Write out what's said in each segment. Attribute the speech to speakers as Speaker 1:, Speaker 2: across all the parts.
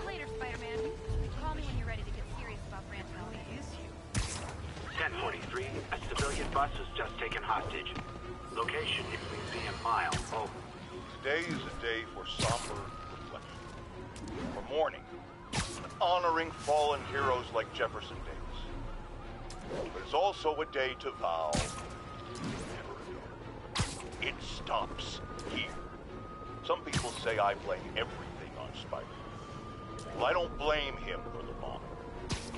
Speaker 1: Later, Spider-Man. Call me when you're ready to get serious about Brand How he is you.
Speaker 2: 1043, a civilian bus was just taken hostage. Location is Museum Mile. Oh.
Speaker 3: Today is a day for somber reflection. For mourning. And honoring fallen heroes like Jefferson Davis. But it's also a day to vow never again. It stops here. Some people say I blame everything on Spider-Man. Well, I don't blame him for the bombing.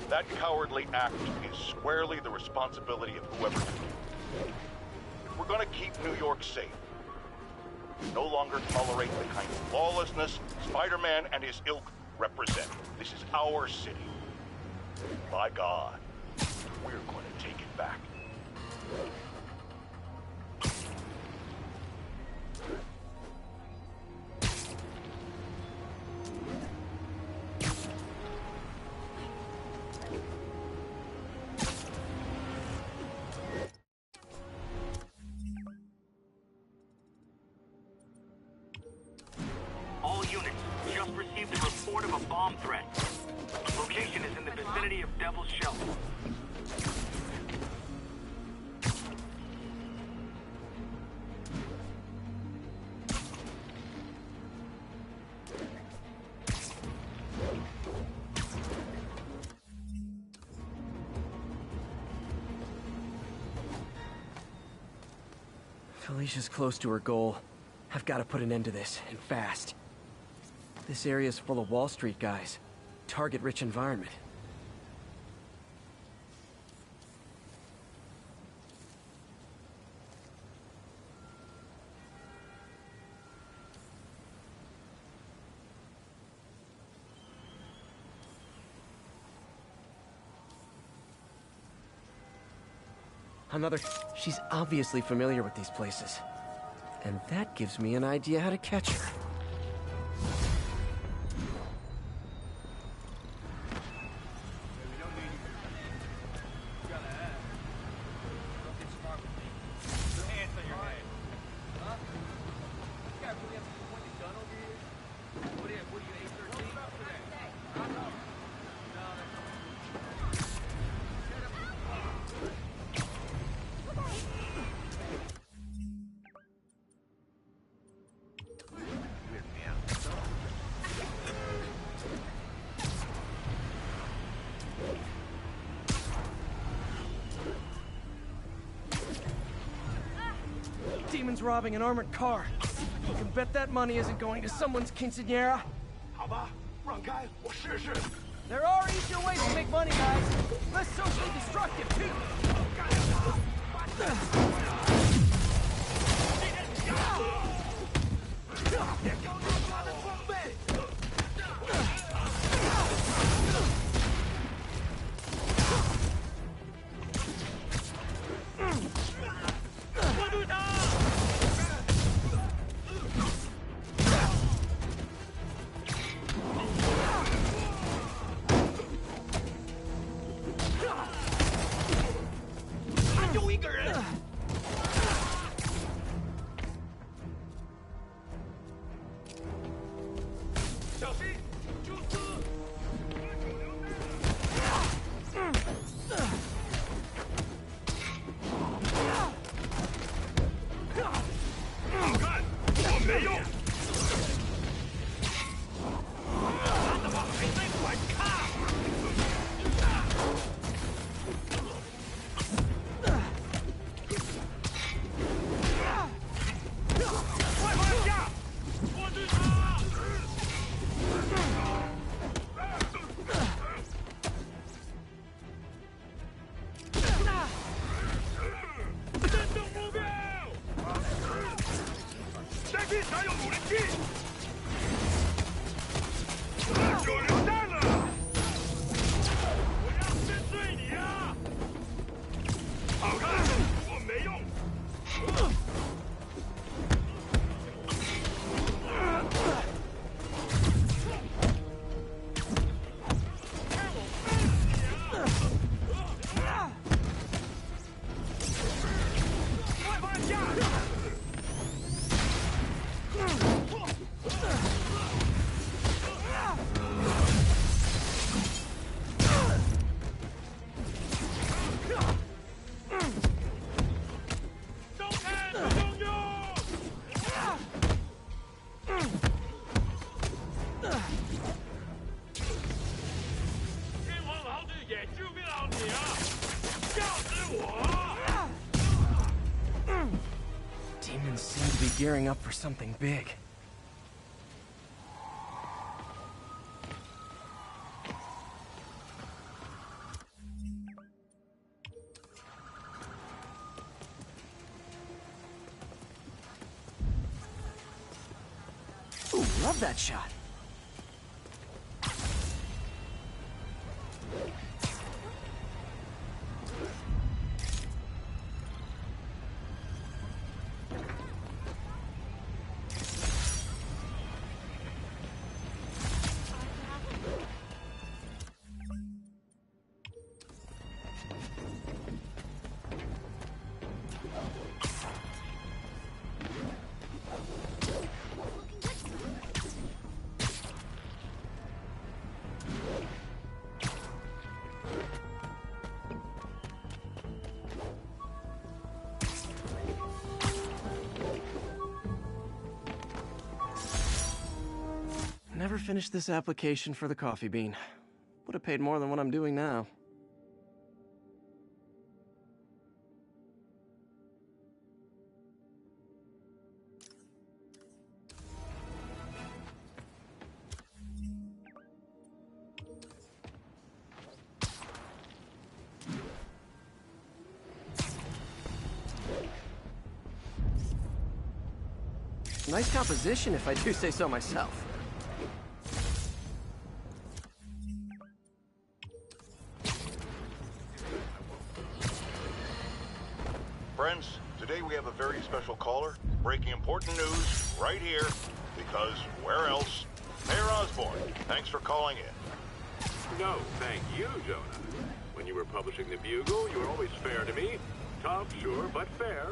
Speaker 3: That cowardly act is squarely the responsibility of whoever did it. If we're gonna keep New York safe, we no longer tolerate the kind of lawlessness Spider-Man and his ilk represent. This is our city. By God, we're going to take it back.
Speaker 2: All units, just received a report of a bomb threat. Location is in the vicinity of Devil's Shelter.
Speaker 4: Felicia's close to her goal. I've got to put an end to this, and fast. This area's full of Wall Street guys. Target-rich environment. Another... She's obviously familiar with these places. And that gives me an idea how to catch her. Demon's robbing an armored car. You can bet that money isn't going to someone's quinceañera. There are easier ways to make money, guys. Less socially destructive, too.
Speaker 5: 也救不了你啊！笑死我！
Speaker 4: Demons seem to be gearing up for something big. Ooh, love that shot. Never finished this application for the coffee bean. Would have paid more than what I'm doing now. Nice composition, if I do say so myself.
Speaker 3: Friends, today we have a very special caller, breaking important news right here, because where else? Mayor Osborne, thanks for calling in.
Speaker 5: No, thank you, Jonah. When you were publishing the Bugle, you were always fair to me. Tough, sure, but fair.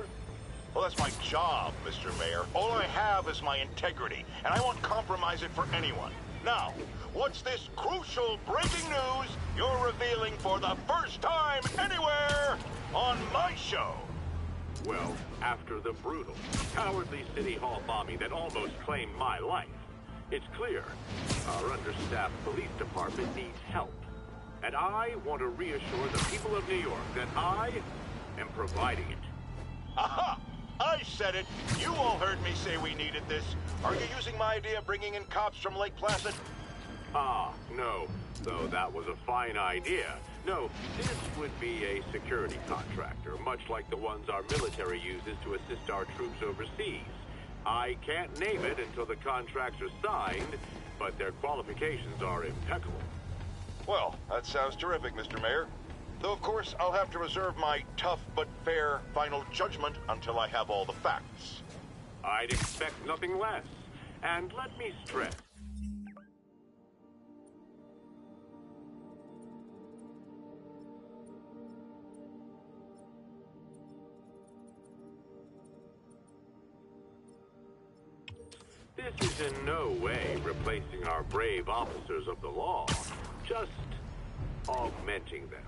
Speaker 3: Well, that's my job, Mr. Mayor. All I have is my integrity, and I won't compromise it for anyone. Now, what's this crucial breaking news you're revealing for the first time anywhere on my show?
Speaker 5: Well, after the brutal, cowardly City Hall bombing that almost claimed my life, it's clear our understaffed police department needs help. And I want to reassure the people of New York that I am providing it.
Speaker 3: Aha! I said it! You all heard me say we needed this. Are you using my idea of bringing in cops from Lake Placid?
Speaker 5: Ah, no. Though that was a fine idea. No, this would be a security contractor, much like the ones our military uses to assist our troops overseas. I can't name it until the contracts are signed, but their qualifications are impeccable.
Speaker 3: Well, that sounds terrific, Mr. Mayor. Though, of course, I'll have to reserve my tough but fair final judgment until I have all the facts.
Speaker 5: I'd expect nothing less. And let me stress, this is in no way replacing our brave officers of the law, just augmenting them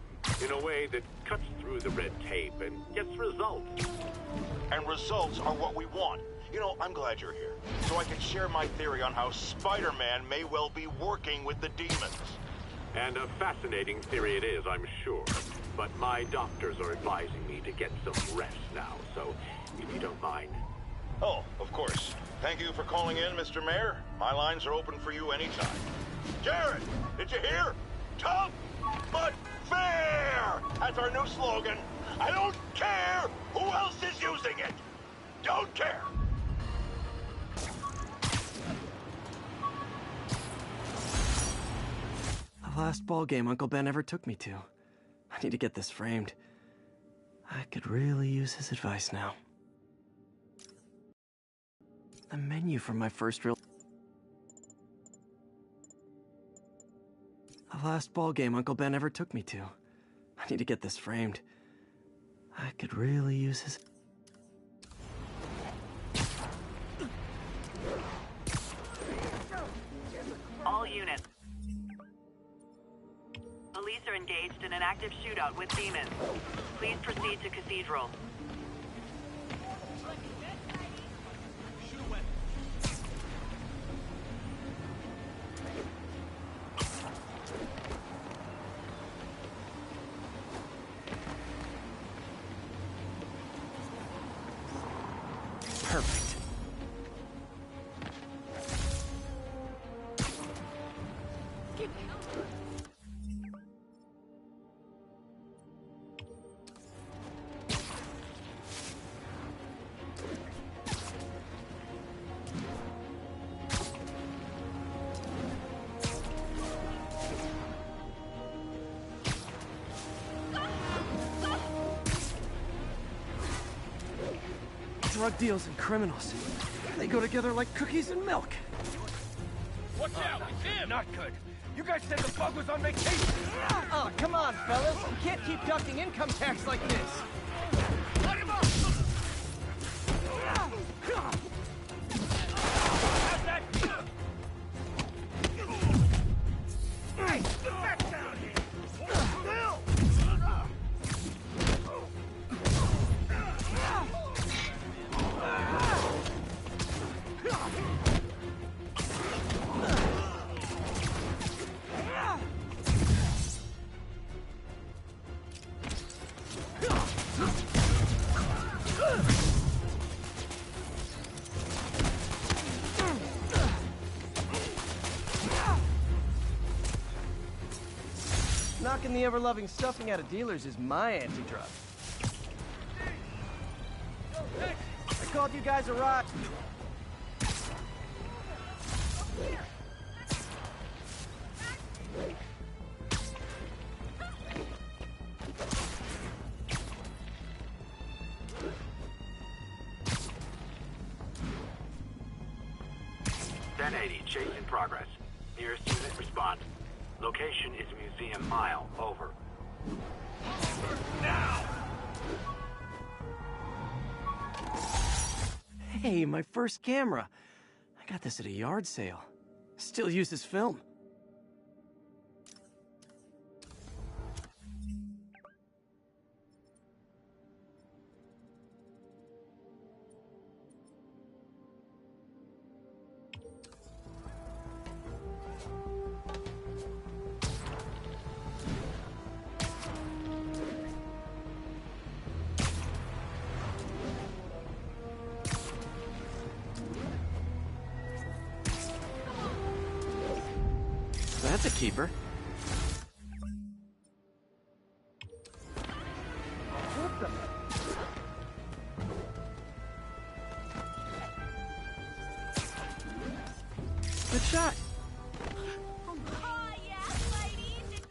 Speaker 5: in a way that cuts through the red tape and gets results.
Speaker 3: And results are what we want. You know, I'm glad you're here, so I can share my theory on how Spider-Man may well be working with the demons.
Speaker 5: And a fascinating theory it is, I'm sure. But my doctors are advising me to get some rest now, so if you don't mind.
Speaker 3: Oh, of course. Thank you for calling in, Mr. Mayor. My lines are open for you anytime. Jared, did you hear? Tough but fair! That's our new slogan. I don't care who else is using it. Don't care.
Speaker 4: The last ball game Uncle Ben ever took me to. I need to get this framed. I could really use his advice now. The menu for my first real... The last ball game Uncle Ben ever took me to. I need to get this framed. I could really use his...
Speaker 6: All units. Police are engaged in an active shootout with demons. Please proceed to Cathedral.
Speaker 4: Drug deals and criminals. They go together like cookies and milk.
Speaker 7: Watch out, it's him! Not good. You guys said the bug was on vacation!
Speaker 4: Oh, come on, fellas. You can't keep ducking income tax like this.
Speaker 7: Let him up! How's that feel? Hey, get back down here!
Speaker 4: Knocking the ever-loving stuffing out of dealers is my anti-drug. I called you guys a ride.
Speaker 2: Chase in progress. Nearest unit respond. Location is Museum Mile. Over.
Speaker 7: Now!
Speaker 4: Hey, my first camera. I got this at a yard sale. Still uses film. That's a keeper. Good shot.
Speaker 1: Oh, yes, ladies.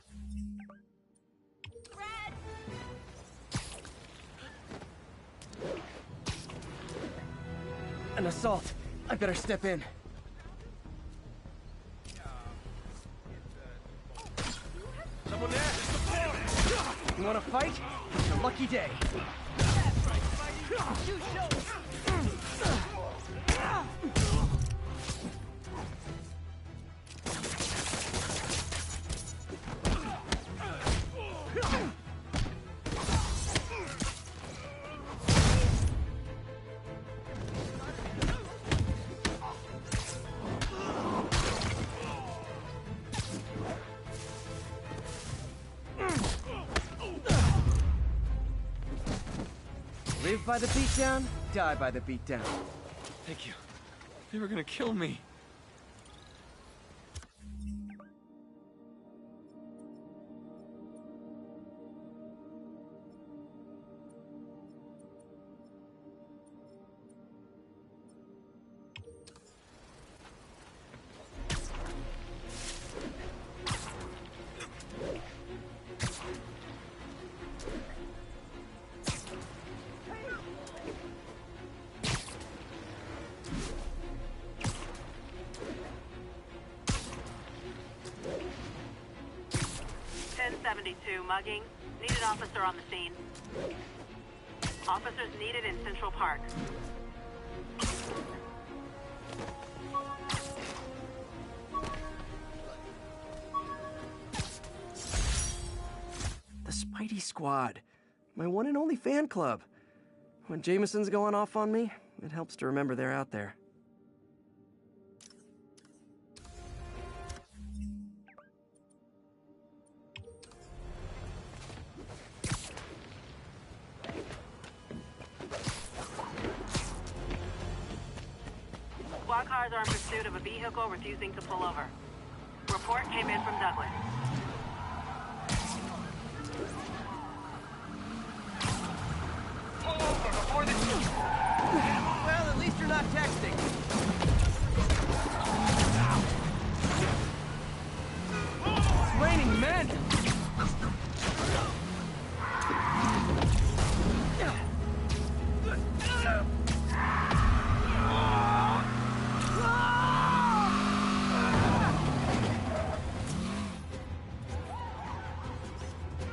Speaker 1: Red.
Speaker 4: An assault. I better step in.
Speaker 7: Someone there! It's the boss!
Speaker 4: You wanna fight? It's your lucky day.
Speaker 1: You show.
Speaker 4: Live by the beatdown, die by the beatdown.
Speaker 7: Thank you. They were gonna kill me.
Speaker 6: Mugging. Needed officer on the scene. Officers needed in Central Park.
Speaker 4: The Spidey Squad. My one and only fan club. When Jameson's going off on me, it helps to remember they're out there.
Speaker 6: Squad cars are in pursuit of a vehicle refusing to pull over. Report came in from Douglas.
Speaker 7: Pull over before this...
Speaker 4: Well, at least you're not texting. It's raining men!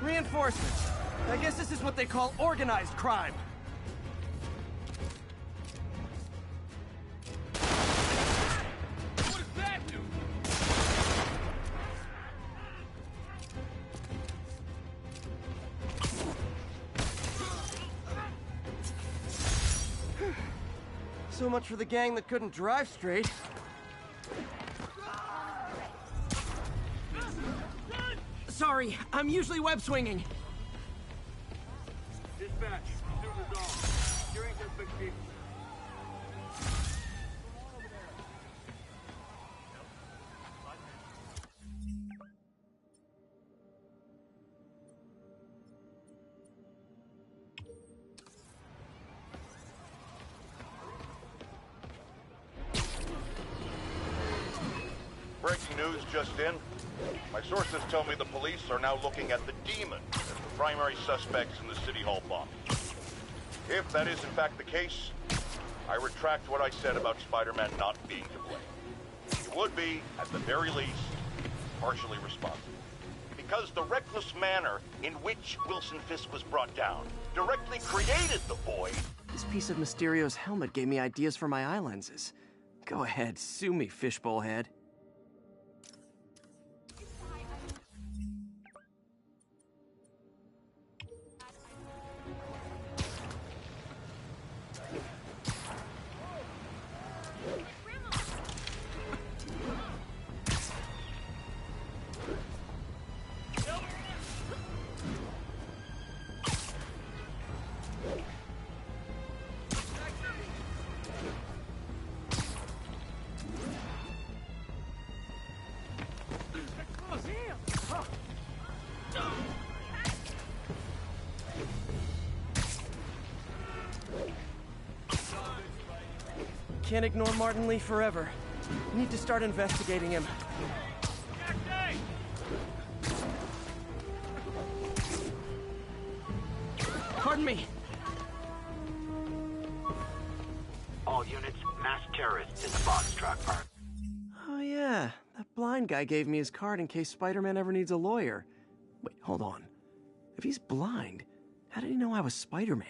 Speaker 4: Reinforcements. I guess this is what they call organized crime.
Speaker 7: What does that do?
Speaker 4: So much for the gang that couldn't drive straight. Sorry, I'm usually web swinging.
Speaker 5: Dispatch, pursuit resolved. Securing suspect vehicle.
Speaker 3: Breaking news just in. My sources tell me the police are now looking at the demon as the primary suspects in the City Hall bomb. If that is in fact the case, I retract what I said about Spider-Man not being to blame. He would be, at the very least, partially responsible. Because the reckless manner in which Wilson Fisk was brought down directly created the void.
Speaker 4: This piece of Mysterio's helmet gave me ideas for my eye lenses. Go ahead, sue me, fishbowl head. Can't ignore Martin Lee forever. Need to start investigating him. Pardon me.
Speaker 2: All units, mass terrorists in the box truck park.
Speaker 4: Oh yeah, that blind guy gave me his card in case Spider-Man ever needs a lawyer. Wait, hold on. If he's blind, how did he know I was Spider-Man?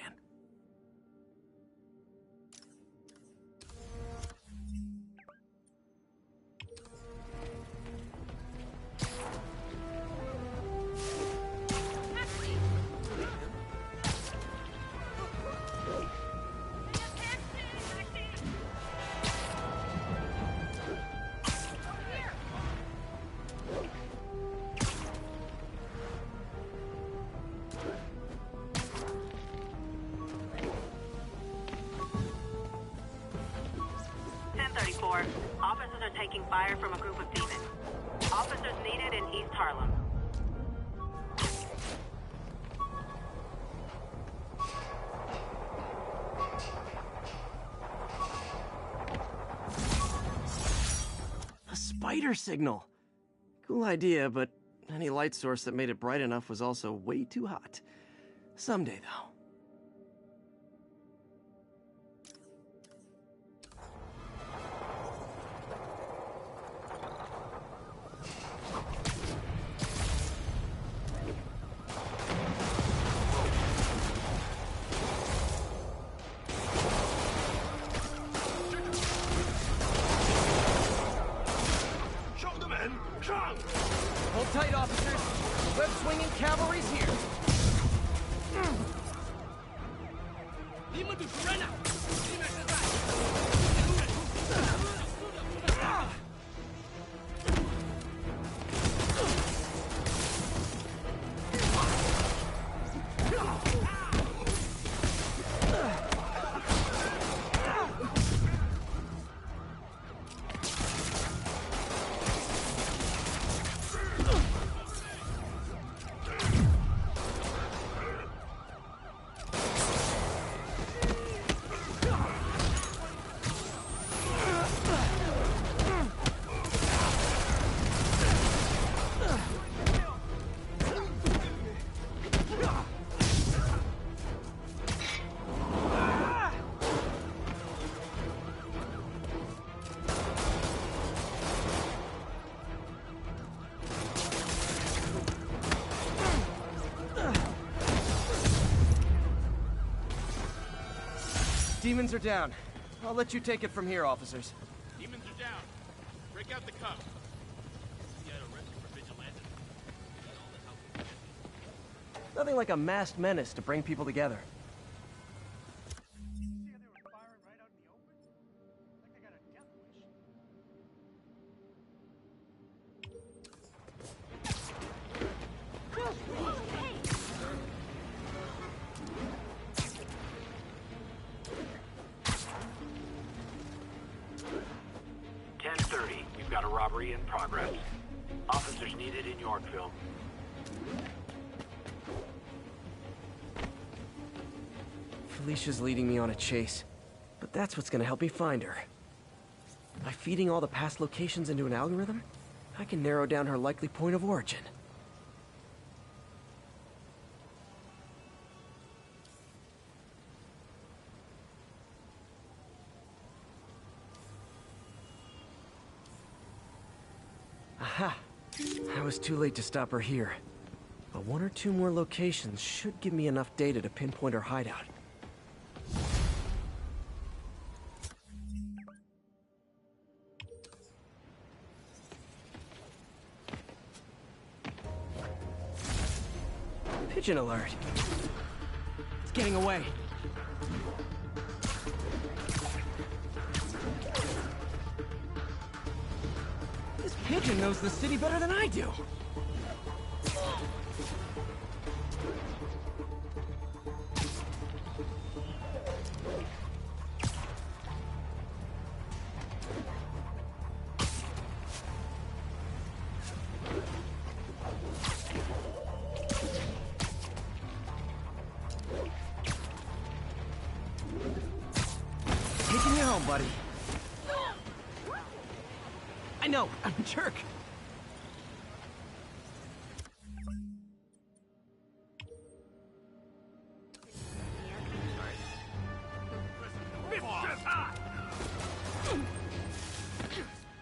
Speaker 6: Officers are taking fire from a group of demons. Officers needed in East Harlem.
Speaker 4: A spider signal. Cool idea, but any light source that made it bright enough was also way too hot. Someday, though. Hold tight, officers. The web-swinging cavalry's here. Demons are down. I'll let you take it from here, officers.
Speaker 7: Demons are down. Break out the cuffs. You got arrested for vigilante.
Speaker 4: Nothing like a masked menace to bring people together.
Speaker 8: See how they were firing right out in the open? Like they got a death wish.
Speaker 2: We've got a robbery in progress. Officers needed in Yorkville.
Speaker 4: Felicia's leading me on a chase, but that's what's gonna help me find her. By feeding all the past locations into an algorithm, I can narrow down her likely point of origin. Aha! I was too late to stop her here. But one or two more locations should give me enough data to pinpoint her hideout. Pigeon alert! It's getting away. This pigeon knows the city better than I do. Taking you home, buddy. I know, I'm a jerk.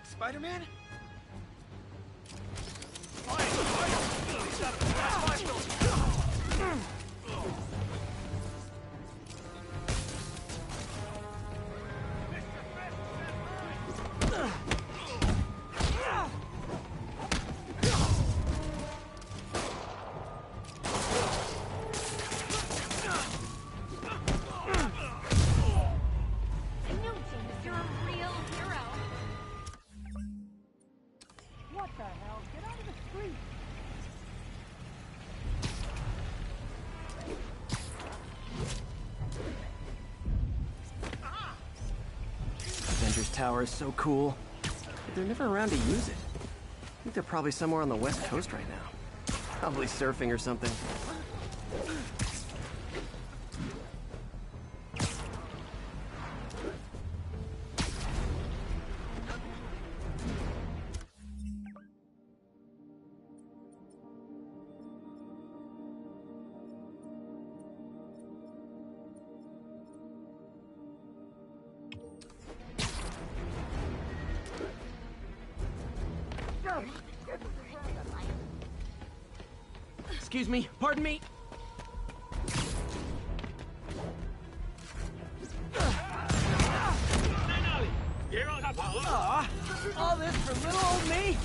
Speaker 7: Spider-Man?
Speaker 8: What the hell? Get out of the street!
Speaker 4: Avengers Tower is so cool, but they're never around to use it. I think they're probably somewhere on the West Coast right now. Probably surfing or something. Excuse me, pardon me. Aw, all this for little old me?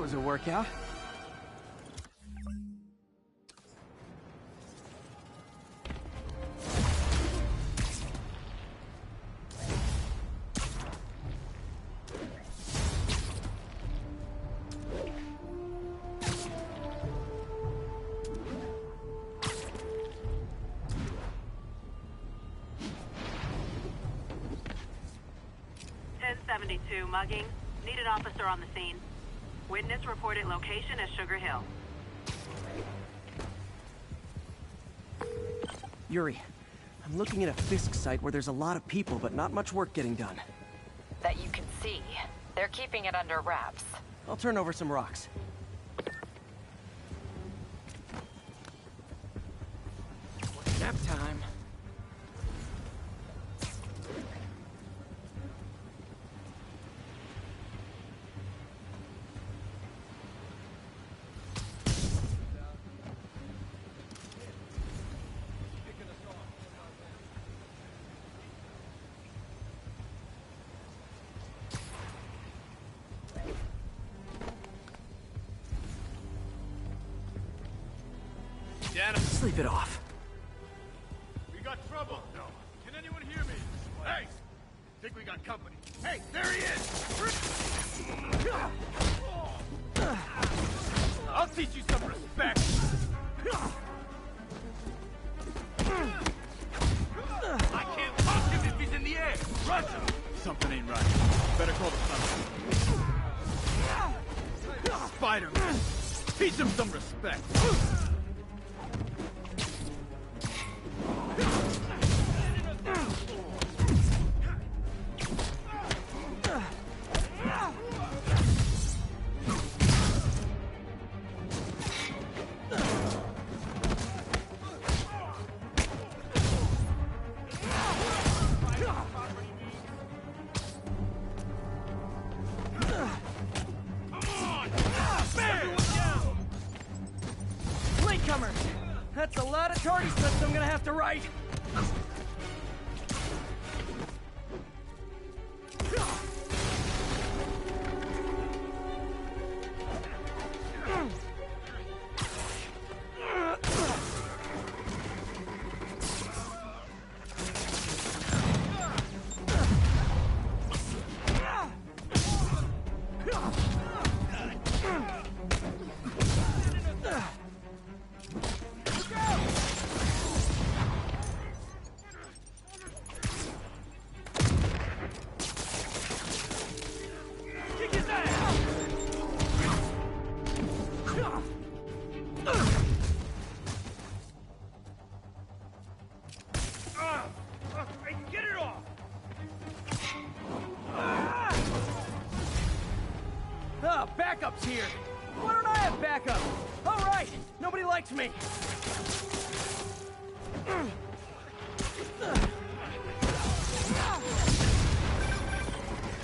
Speaker 4: was a workout.
Speaker 6: Mugging. Need an officer on the scene. Witness reported location as Sugar Hill.
Speaker 4: Yuri, I'm looking at a Fisk site where there's a lot of people, but not much work getting done.
Speaker 9: That you can see. They're keeping it under wraps.
Speaker 4: I'll turn over some rocks. Nap time. Sleep it off.
Speaker 7: We got trouble. No. Can anyone hear me? Hey! Think we got company. Hey, there he is! I'll teach you some respect. I can't punch him if he's in the air. Rush him. Something ain't right. Better call the sun. Spider-Man. Teach him some respect.
Speaker 4: That's a lot of tardy slips I'm gonna have to write. Backup's here. Why don't I have backup? All right. Nobody likes me.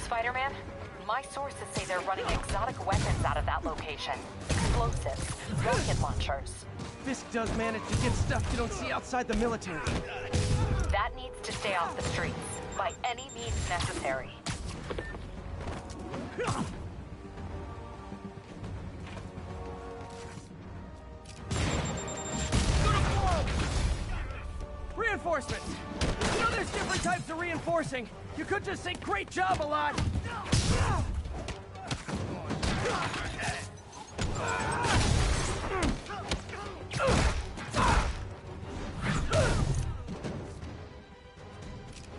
Speaker 9: Spider-Man, my sources say they're running exotic weapons out of that location. Explosives, rocket launchers.
Speaker 4: Fisk does manage to get stuff you don't see outside the military.
Speaker 9: That needs to stay off the streets, by any means necessary.
Speaker 4: Reinforcements! You know there's different types of reinforcing. You could just say great job a lot.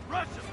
Speaker 7: Rush him!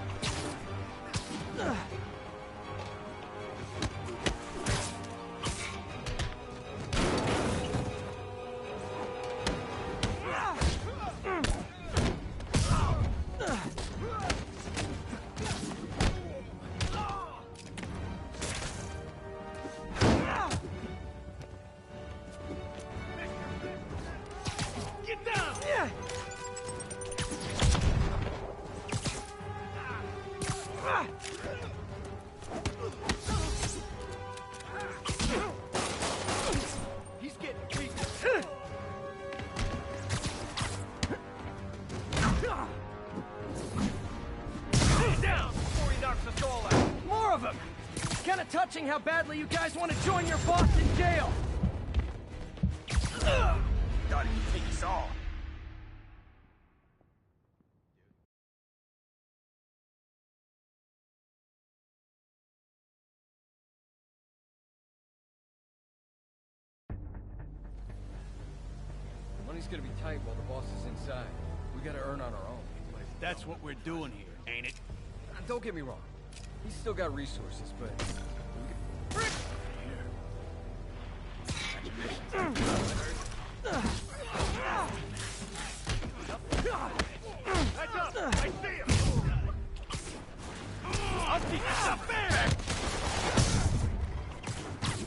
Speaker 4: kind of touching how badly you guys want to join your boss in jail.
Speaker 7: Thought he'd take us all.
Speaker 10: Money's gonna be tight while the boss is inside. We gotta earn on our own.
Speaker 7: But if that's what we're doing here, ain't it?
Speaker 10: Don't get me wrong. He's still got resources, but...
Speaker 7: Heads up! I see him! I'll keep this up there!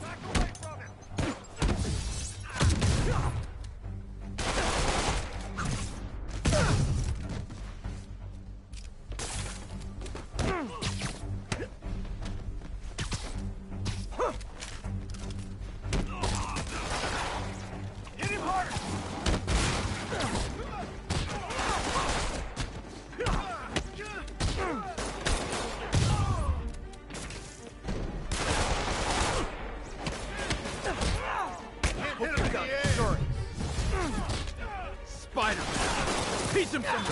Speaker 7: Back away from him! Hit him harder! Spider! Piece him from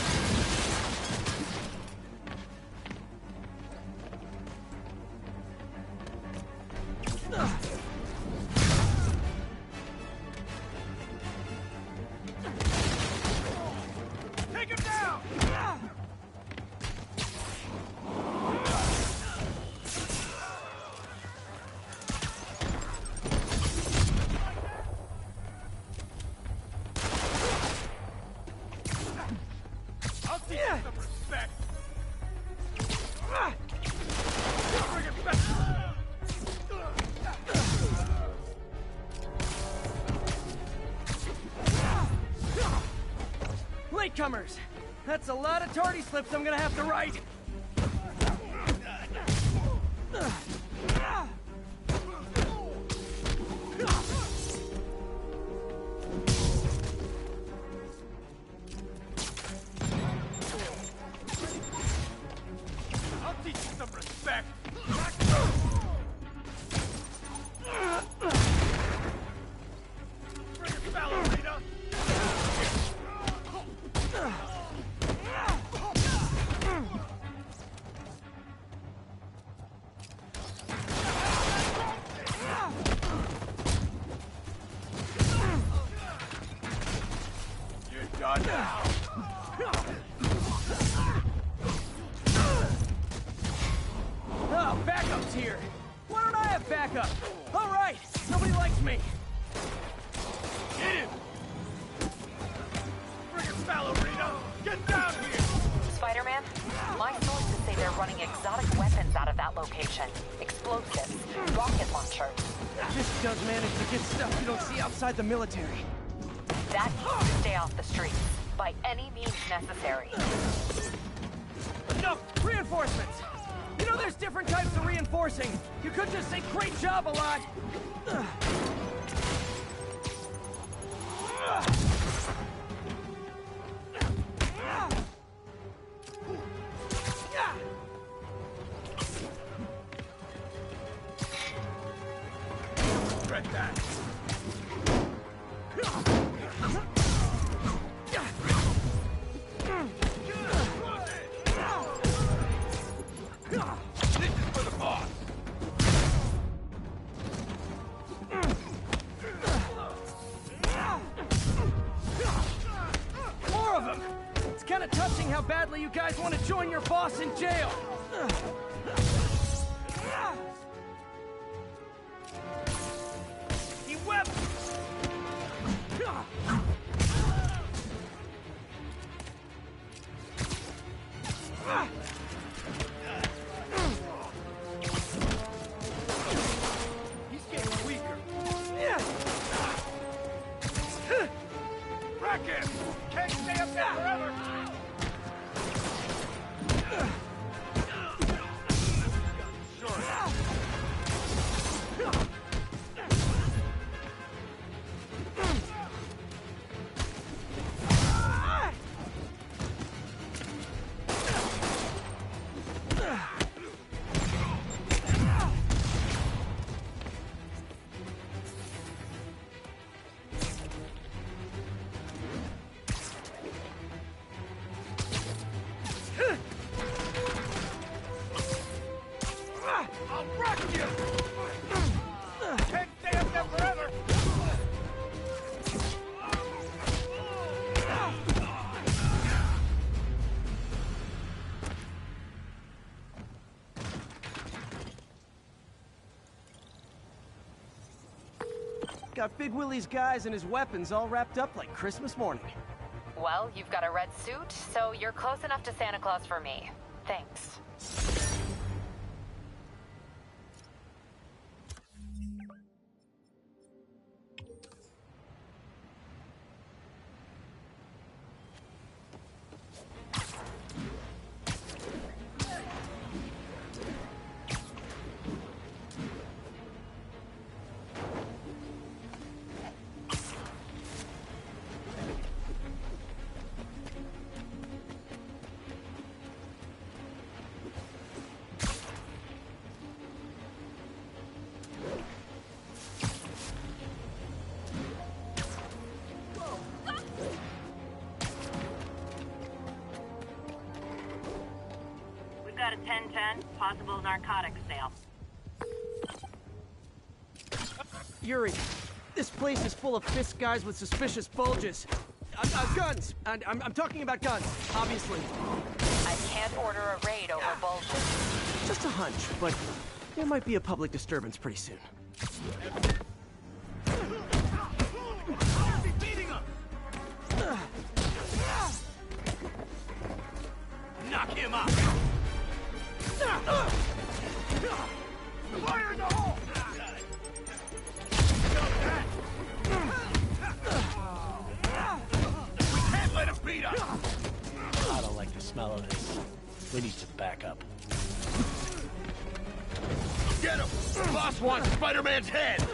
Speaker 7: Take him down! I'll teach you some respect. Bring it back.
Speaker 4: Latecomers! That's a lot of tardy slips I'm gonna have to write.
Speaker 7: I'll teach you some respect. Bring it, ballerina. You're done now.
Speaker 4: Oh, backup's here. Why don't I have backup? All right, nobody likes me.
Speaker 7: Hit him. Bring it, ballerina. Get down here.
Speaker 9: Spider-Man, my sources say they're running exotic weapons out of that location. Explosives, rocket launchers.
Speaker 4: This does manage to get stuff you don't see outside the military.
Speaker 9: That needs to stay off the streets, by any means necessary.
Speaker 4: Enough! Reinforcements! You know there's different types of reinforcing. You could just say great job a lot.
Speaker 7: Regret that. This is for the boss.
Speaker 4: More of them! It's kind of touching how badly you guys want to join your boss in jail. He wept!
Speaker 7: He's getting weaker. Rack him! Can't stay up there forever!
Speaker 4: Got Big Willie's guys and his weapons all wrapped up like Christmas morning.
Speaker 9: Well, you've got a red suit, so you're close enough to Santa Claus for me. Thanks.
Speaker 6: Got a 1010, possible narcotics sale.
Speaker 4: Yuri, this place is full of fist guys with suspicious bulges. Guns! And I'm talking about guns, obviously.
Speaker 9: I can't order a raid over bulges.
Speaker 4: Just a hunch, but there might be a public disturbance pretty soon.
Speaker 7: Knock him out! Fire in the hole! We can't let him beat us!
Speaker 11: I don't like the smell of this. We need to back up.
Speaker 7: Get him! The boss wants Spider-Man's head!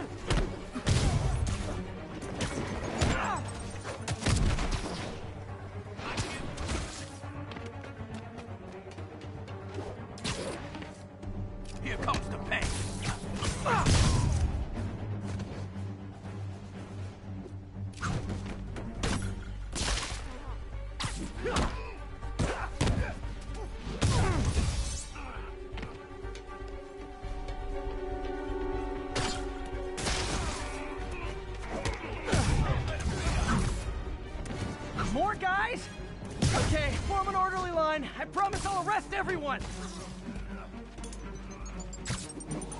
Speaker 7: Here comes the pain.
Speaker 4: More guys? Okay, form an orderly line. I promise I'll arrest everyone.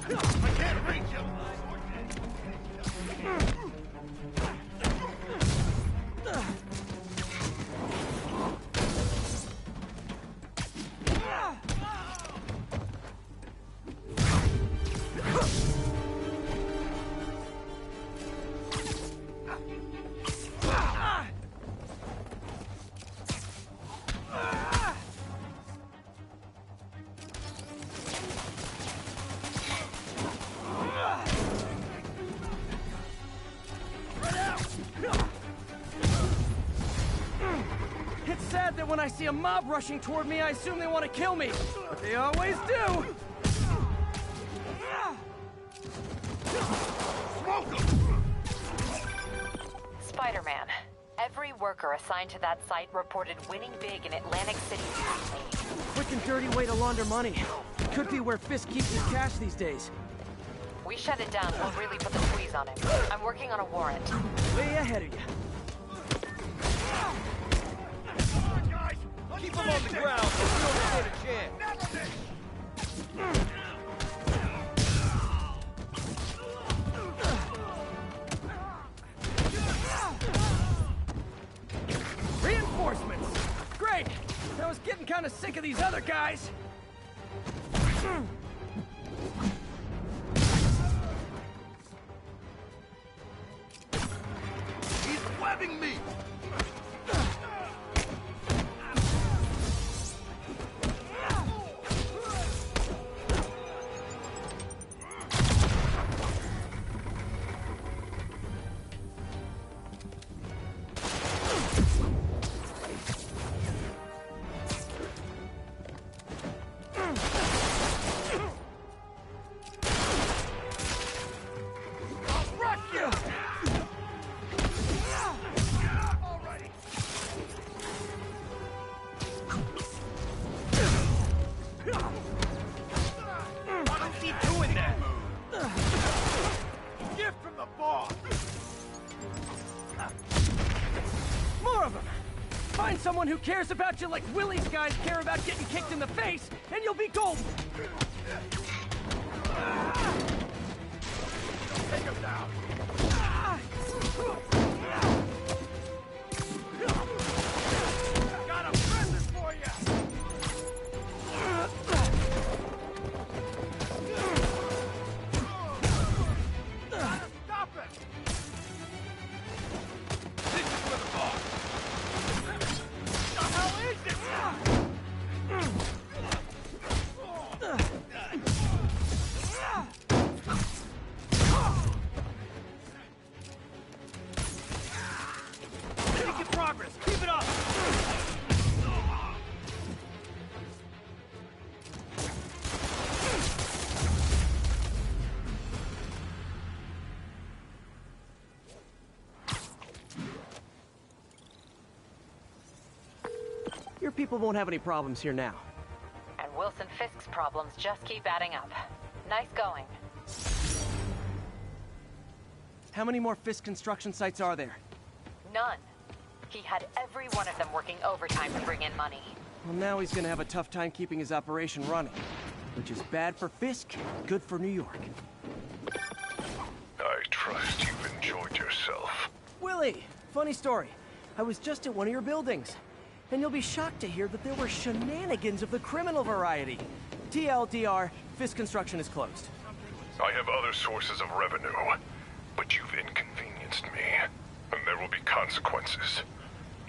Speaker 7: I can't reach him!
Speaker 4: It's sad that when I see a mob rushing toward me, I assume they want to kill me. But they always do!
Speaker 7: Smoke him!
Speaker 9: Spider-Man. Every worker assigned to that site reported winning big in Atlantic City recently.
Speaker 4: Quick and dirty way to launder money. Could be where Fisk keeps his cash these days.
Speaker 9: We shut it down, we'll really put the squeeze on him. I'm working on a warrant.
Speaker 4: Way ahead of you.
Speaker 10: Keep him on the ground, so we don't stand a chance.
Speaker 4: Reinforcements! Great! I was getting kind of sick of these other guys.
Speaker 7: He's webbing me!
Speaker 4: Someone who cares about you like Willie's guys care about getting kicked in the face, and you'll be golden!
Speaker 7: Take him down! Got a present for you! Stop it! This is for the boss! What the hell is this? Making progress! Keep it up!
Speaker 4: Your people won't have any problems here now.
Speaker 9: And Wilson Fisk's problems just keep adding up. Nice going.
Speaker 4: How many more Fisk construction sites are there?
Speaker 9: None. He had every one of them working overtime to bring in money.
Speaker 4: Well, now he's gonna have a tough time keeping his operation running. Which is bad for Fisk, good for New York.
Speaker 12: I trust you've enjoyed yourself.
Speaker 4: Willie, funny story. I was just at one of your buildings. And you'll be shocked to hear that there were shenanigans of the criminal variety. TLDR, Fisk construction is closed.
Speaker 12: I have other sources of revenue, but you've inconvenienced me, and there will be consequences.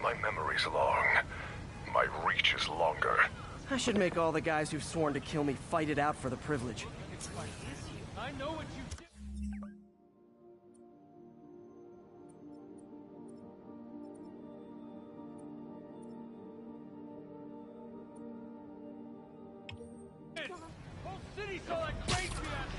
Speaker 12: My memory's long. My reach is longer.
Speaker 4: I should make all the guys who've sworn to kill me fight it out for the privilege.
Speaker 7: I know what you did. Whole city saw that crazy ass.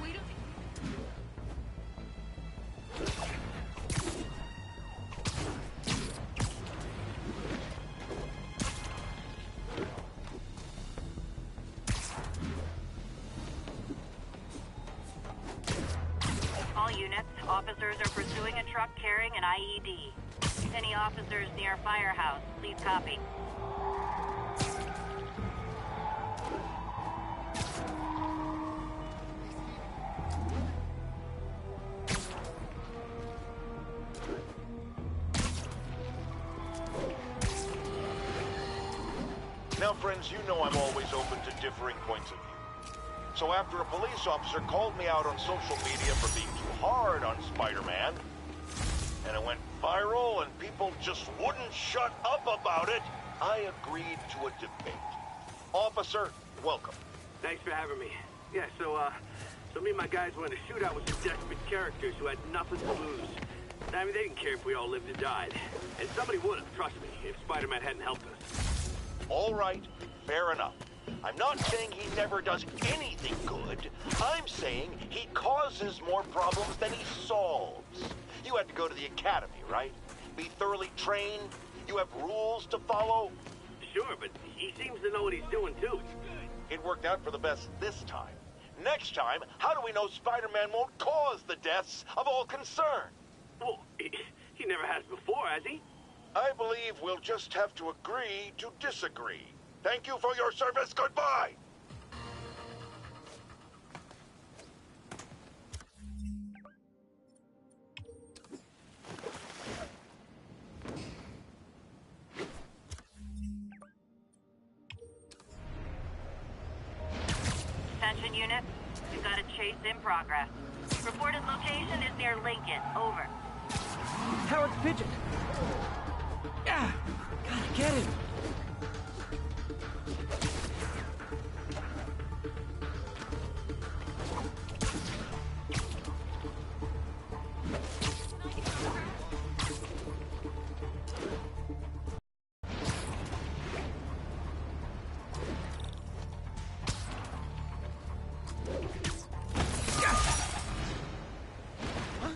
Speaker 1: Wait a minute.
Speaker 6: All units, officers are pursuing a truck carrying an IED. Any officers near Firehouse, please copy.
Speaker 3: Now, friends, you know I'm always open to differing points of view. So after a police officer called me out on social media for being too hard on Spider-Man, and it went viral and people just wouldn't shut up about it, I agreed to a debate. Officer, welcome.
Speaker 5: Thanks for having me. Yeah, so me and my guys went in a shootout with some desperate characters who had nothing to lose. I mean, they didn't care if we all lived or died. And somebody would have, trust me, if Spider-Man hadn't helped us.
Speaker 3: All right, fair enough. I'm not saying he never does anything good. I'm saying he causes more problems than he solves. You had to go to the academy, right? Be thoroughly trained? You have rules to follow?
Speaker 5: Sure, but he seems to know what he's doing, too.
Speaker 3: It worked out for the best this time. Next time, how do we know Spider-Man won't cause the deaths of all concerned?
Speaker 5: Well, he never has before, has he?
Speaker 3: I believe we'll just have to agree to disagree. Thank you for your service. Goodbye.
Speaker 6: Attention unit, we've got a chase in progress. Reported location is near Lincoln. Over.
Speaker 4: Howard's pigeon. Ah, gotta get him.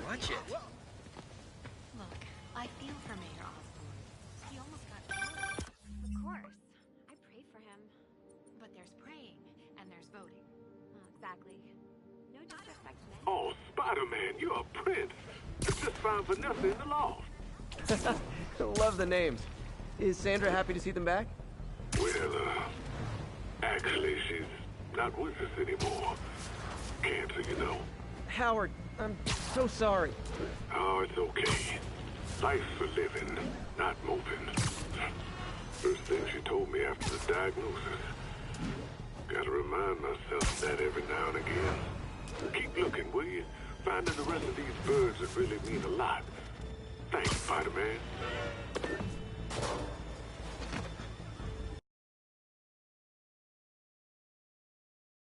Speaker 11: Watch it.
Speaker 1: Look, I feel for Mayor Osborn. He almost got killed. Of course. I pray for him. But there's praying, and there's voting. Exactly. No disrespect to men.
Speaker 5: Oh, Spider-Man, you're a prince. Just found Vanessa in the loft.
Speaker 4: Love the names. Is Sandra happy to see them back?
Speaker 5: Well, actually, she's not with us anymore. Cancer, you know.
Speaker 4: Howard, I'm so sorry.
Speaker 5: Oh, it's okay. Life's for living, not moping. First thing she told me after the diagnosis. Gotta remind myself of that every now and again. Keep looking, will you? Finding the rest of these birds would really mean a lot. Thanks, Spider-Man.